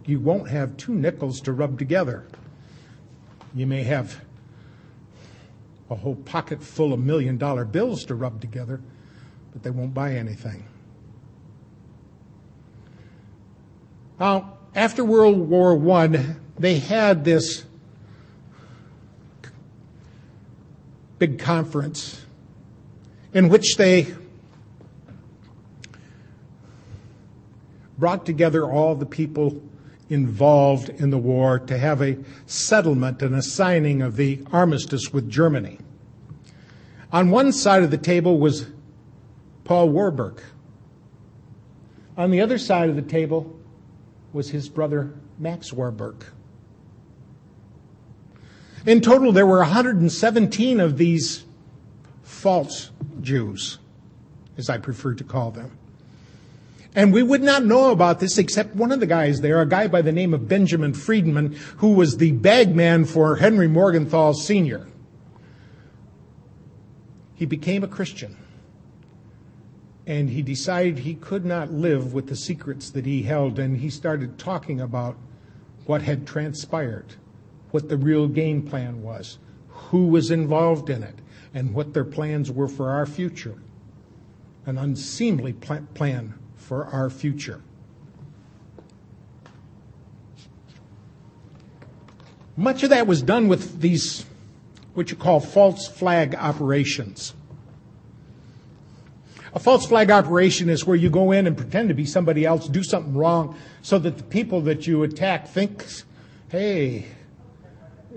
you won't have two nickels to rub together. You may have a whole pocket full of $1 million bills to rub together, but they won't buy anything. Now, after World War I, they had this big conference in which they brought together all the people involved in the war to have a settlement and a signing of the armistice with Germany. On one side of the table was Paul Warburg. On the other side of the table was his brother Max Warburg. In total, there were 117 of these false Jews, as I prefer to call them. And we would not know about this except one of the guys there, a guy by the name of Benjamin Friedman, who was the bagman for Henry Morgenthau Sr. He became a Christian, and he decided he could not live with the secrets that he held, and he started talking about what had transpired, what the real game plan was, who was involved in it, and what their plans were for our future. An unseemly plan for our future. Much of that was done with these, what you call false flag operations. A false flag operation is where you go in and pretend to be somebody else, do something wrong, so that the people that you attack think, hey,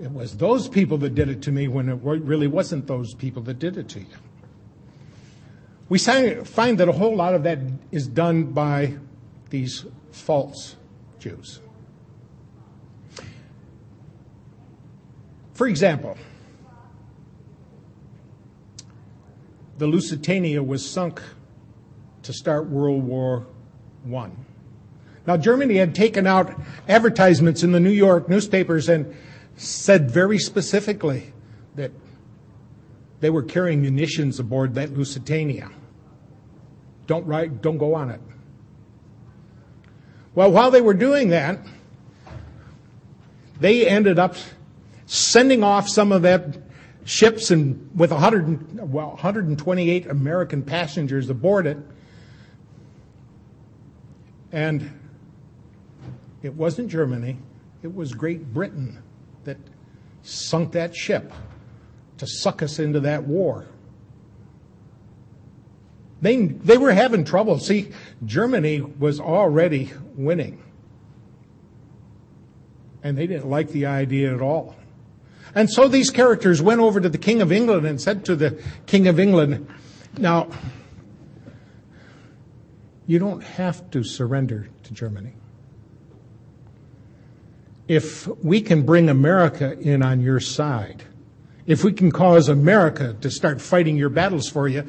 it was those people that did it to me, when it really wasn't those people that did it to you. We find that a whole lot of that is done by these false Jews. For example, the Lusitania was sunk to start World War I. Now, Germany had taken out advertisements in the New York newspapers and said very specifically that they were carrying munitions aboard that Lusitania. Don't go on it. Well, while they were doing that, they ended up sending off some of that ships and with 128 American passengers aboard it. And it wasn't Germany, it was Great Britain that sunk that ship to suck us into that war. They were having trouble. See, Germany was already winning. And they didn't like the idea at all. And so these characters went over to the King of England and said to the King of England, now, you don't have to surrender to Germany. If we can bring America in on your side, if we can cause America to start fighting your battles for you,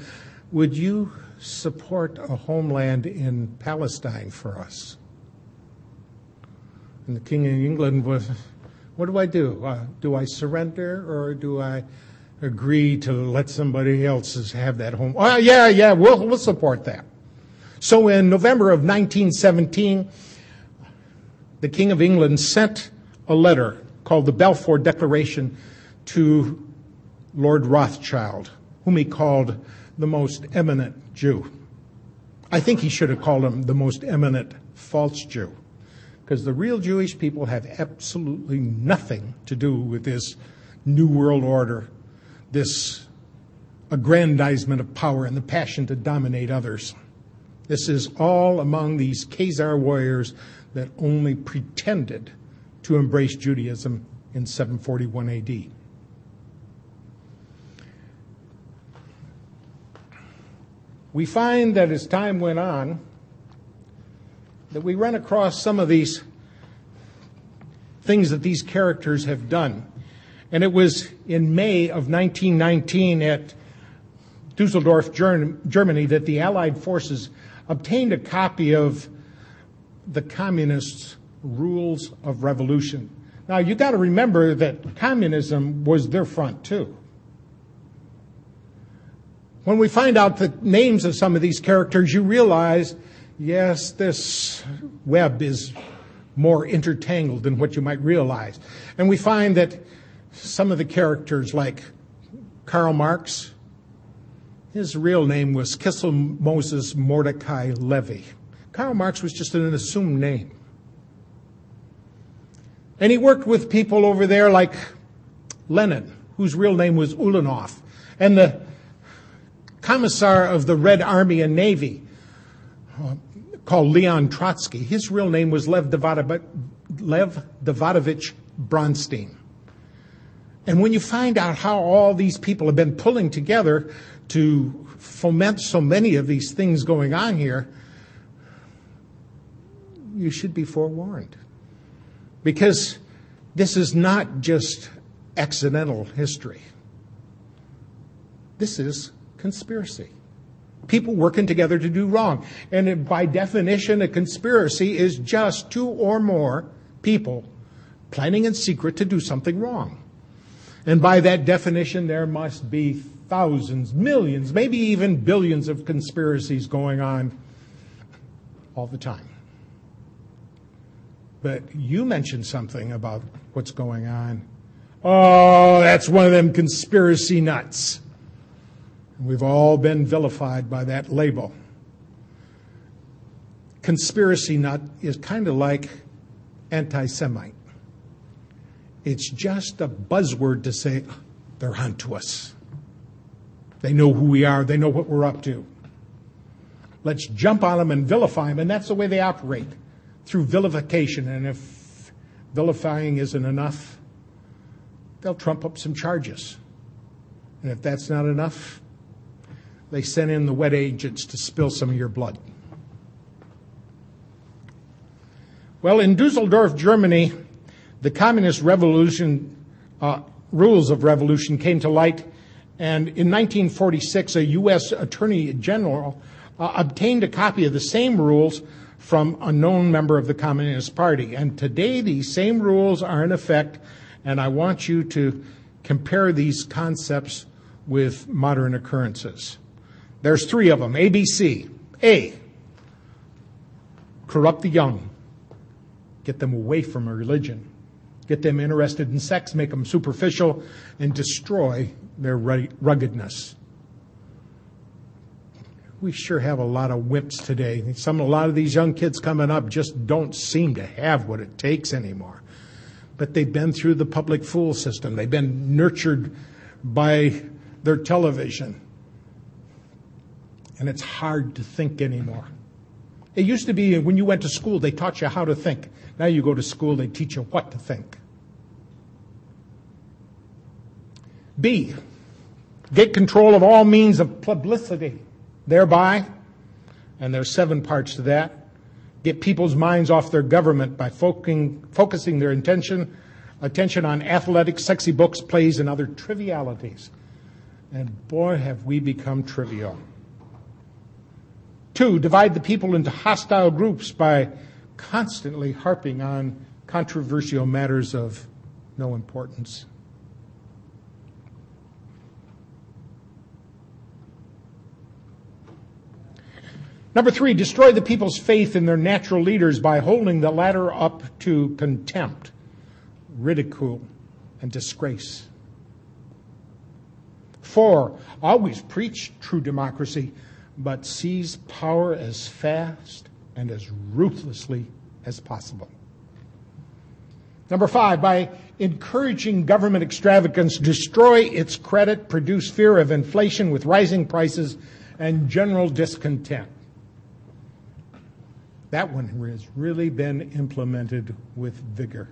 would you support a homeland in Palestine for us? And the King of England was, what do I do? Do I surrender, or do I agree to let somebody else have that home? Oh, yeah, we'll support that. So in November of 1917, the King of England sent a letter called the Balfour Declaration to Lord Rothschild, whom he called the most eminent Jew. I think he should have called him the most eminent false Jew, because the real Jewish people have absolutely nothing to do with this New World Order, this aggrandizement of power and the passion to dominate others. This is all among these Khazar warriors that only pretended to embrace Judaism in 741 AD. We find that as time went on, that we run across some of these things that these characters have done. And it was in May of 1919 at Dusseldorf, Germany, that the Allied forces obtained a copy of the Communists' Rules of Revolution. Now, you got to remember that communism was their front, too. When we find out the names of some of these characters, you realize, yes, this web is more intertangled than what you might realize. And we find that some of the characters, like Karl Marx, his real name was Kissel Moses Mordecai Levy. Karl Marx was just an assumed name. And he worked with people over there like Lenin, whose real name was Ulanov, and the commissar of the Red Army and Navy, called Leon Trotsky. His real name was Lev Davidovich Bronstein. And when you find out how all these people have been pulling together to foment so many of these things going on here, you should be forewarned. Because this is not just accidental history. This is conspiracy. People working together to do wrong. And by definition, a conspiracy is just two or more people planning in secret to do something wrong. And by that definition, there must be thousands, millions, maybe even billions of conspiracies going on all the time. But you mentioned something about what's going on. Oh, that's one of them conspiracy nuts. We've all been vilified by that label. Conspiracy nut is kind of like anti-Semite. It's just a buzzword to say they're onto us. They know who we are. They know what we're up to. Let's jump on them and vilify them, and that's the way they operate, through vilification. And if vilifying isn't enough, they'll trump up some charges. And if that's not enough, they send in the wet agents to spill some of your blood. Well, in Dusseldorf, Germany, the communist revolution, rules of revolution came to light, and in 1946, a U.S. Attorney General obtained a copy of the same rules from a known member of the Communist Party. And today, these same rules are in effect, and I want you to compare these concepts with modern occurrences. There's three of them, ABC. A, corrupt the young. Get them away from religion. Get them interested in sex, make them superficial, and destroy their ruggedness. We sure have a lot of wimps today. A lot of these young kids coming up just don't seem to have what it takes anymore. But they've been through the public fool system. They've been nurtured by their television. And it's hard to think anymore. It used to be when you went to school, they taught you how to think. Now you go to school, they teach you what to think. B, get control of all means of publicity. Thereby, and there's 7 parts to that, get people's minds off their government by focusing their attention on athletics, sexy books, plays, and other trivialities. And boy, have we become trivial. 2, divide the people into hostile groups by constantly harping on controversial matters of no importance. Number 3, destroy the people's faith in their natural leaders by holding the latter up to contempt, ridicule, and disgrace. 4, always preach true democracy, but seize power as fast and as ruthlessly as possible. Number 5, by encouraging government extravagance, destroy its credit, produce fear of inflation with rising prices and general discontent. That one has really been implemented with vigor.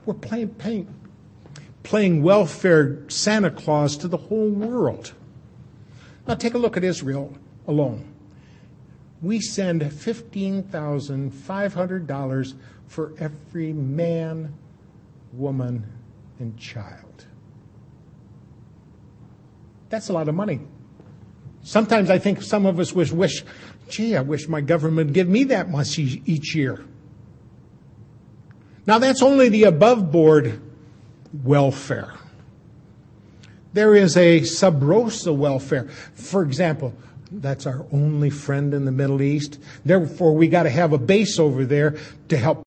We're playing welfare Santa Claus to the whole world. Now take a look at Israel alone. We send $15,500 for every man, woman, and child. That's a lot of money. Sometimes I think some of us wish, gee, I wish my government would give me that much each year. Now that's only the above board welfare. There is a sub rosa welfare. For example, That's our only friend in the Middle East. Therefore, we got to have a base over there to help